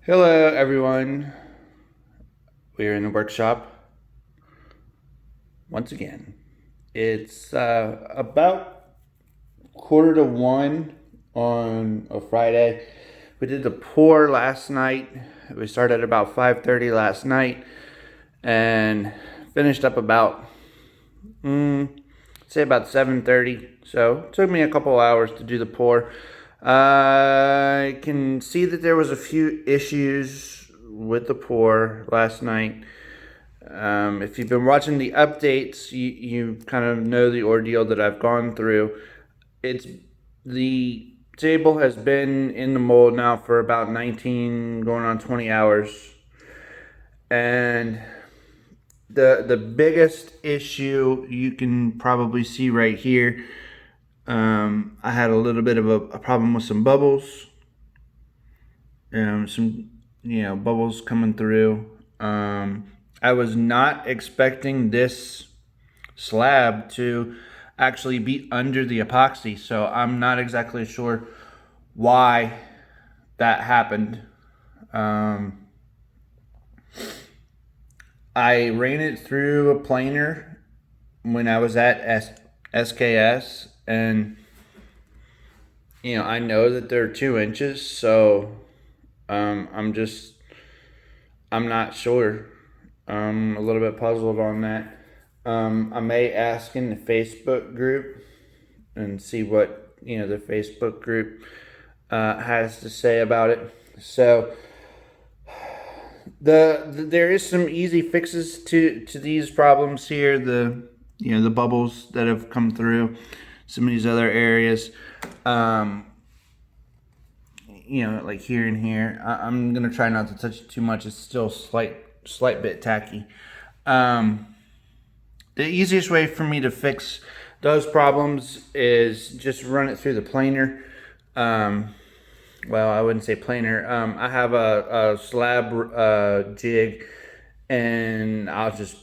Hello, everyone. We are in the workshop once again. It's about 12:45 on a Friday. We did the pour last night. We started at about 5:30 last night and finished up about say about 7:30. So it took me a couple hours to do the pour. I can see that there was a few issues with the pour last night. If you've been watching the updates, you kind of know the ordeal that I've gone through. It's the table has been in the mold now for about 19, going on 20 hours, and the biggest issue you can probably see right here. I had a little bit of a problem with some bubbles, some bubbles coming through. I was not expecting this slab to actually be under the epoxy, so I'm not exactly sure why that happened. I ran it through a planer when I was at SKS, and I know that they're 2 inches, so I'm not sure. I'm a little bit puzzled on that. I may ask in the Facebook group and see what the Facebook group has to say about it. So there is some easy fixes to these problems here. The bubbles that have come through some of these other areas. Like here and here. I'm gonna try not to touch it too much. It's still slight bit tacky. The easiest way for me to fix those problems is just run it through the planer. Well, I wouldn't say planer. I have a slab jig, and I'll just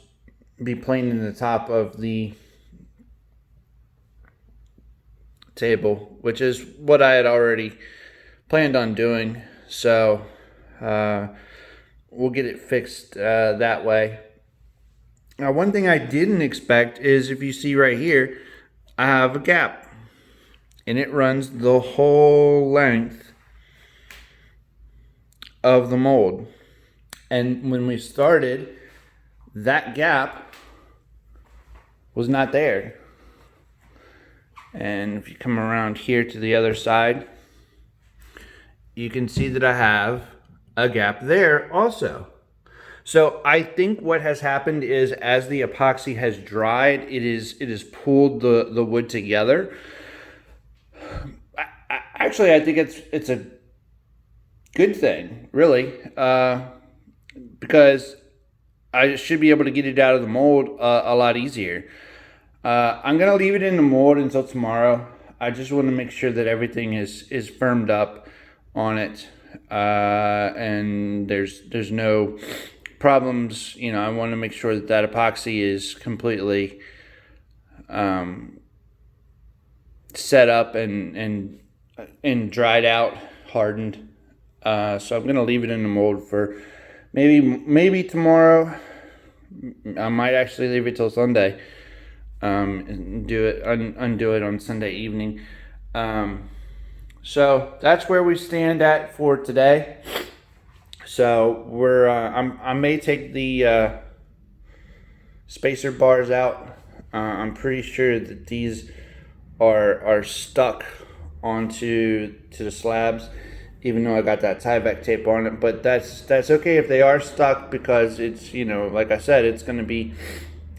be planing the top of the table, which is what I had already planned on doing. So we'll get it fixed that way. Now, one thing I didn't expect is, if you see right here, I have a gap, and it runs the whole length of the mold. And when we started, that gap was not there. And if you come around here to the other side, you can see that I have a gap there also. So I think what has happened is, as the epoxy has dried, it is pulled the wood together. Actually, I think it's a good thing, really, because I should be able to get it out of the mold a lot easier. I'm gonna leave it in the mold until tomorrow. I just want to make sure that everything is firmed up on it, and there's no problems. I want to make sure that epoxy is completely set up and dried out, hardened. So I'm gonna leave it in the mold for maybe tomorrow. I might actually leave it till Sunday. And undo it on Sunday evening. So that's where we stand at for today. So I may take the spacer bars out. I'm pretty sure that these are stuck onto the slabs, even though I got that Tyvek tape on it. But that's okay if they are stuck, because it's like I said, it's going to be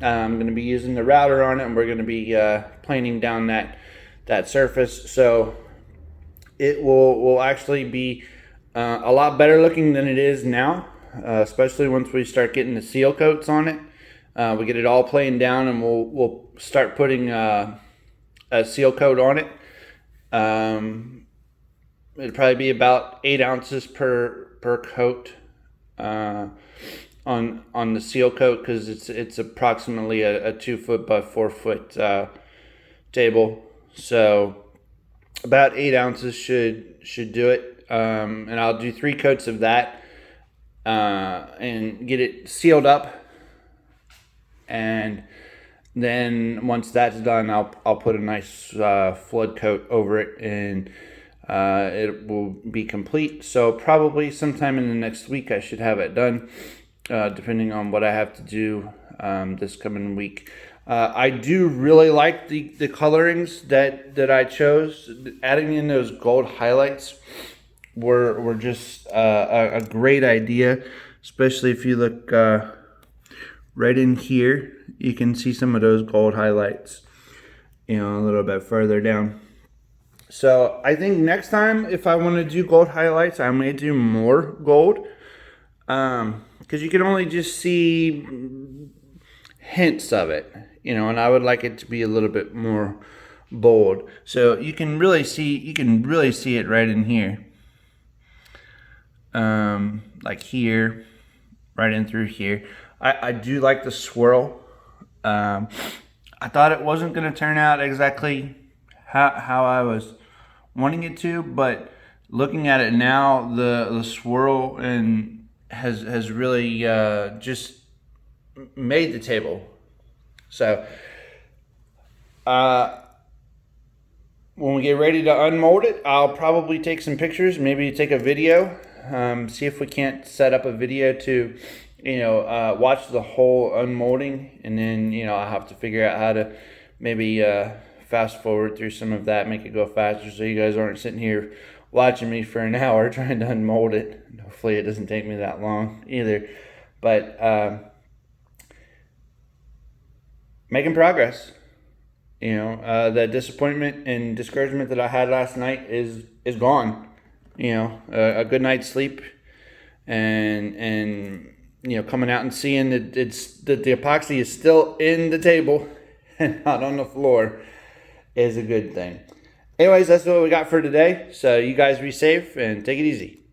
I'm going to be using the router on it, and we're going to be planing down that surface. So it will actually be a lot better looking than it is now, especially once we start getting the seal coats on it. We get it all planed down, and we'll start putting a seal coat on it. It'd probably be about 8 ounces per coat on the seal coat, because it's approximately a 2 foot by 4 foot table. So about 8 ounces should do it. And I'll do 3 coats of that. and get it sealed up. And then once that's done, I'll put a nice flood coat over it, and it will be complete. So probably sometime in the next week I should have it done, depending on what I have to do this coming week. I do really like the colorings that I chose. Adding in those gold highlights were just a great idea, especially if you look right in here. You can see some of those gold highlights, a little bit further down. So I think next time, if I want to do gold highlights, I may do more gold, because you can only just see hints of it, and I would like it to be a little bit more bold. So you can really see it right in here, like here, right in through here. I do like the swirl. I thought it wasn't going to turn out exactly how I was wanting it to, but looking at it now, the swirl has really just made the table. So when we get ready to unmold it, I'll probably take some pictures, maybe take a video, see if we can't set up a video to watch the whole unmolding, and then I'll have to figure out how to maybe fast forward through some of that, make it go faster, so you guys aren't sitting here watching me for an hour trying to unmold it. Hopefully it doesn't take me that long either, but making progress. The disappointment and discouragement that I had last night is gone. A good night's sleep, and coming out and seeing that the epoxy is still in the table and not on the floor is a good thing. Anyways, that's what we got for today. So you guys be safe and take it easy.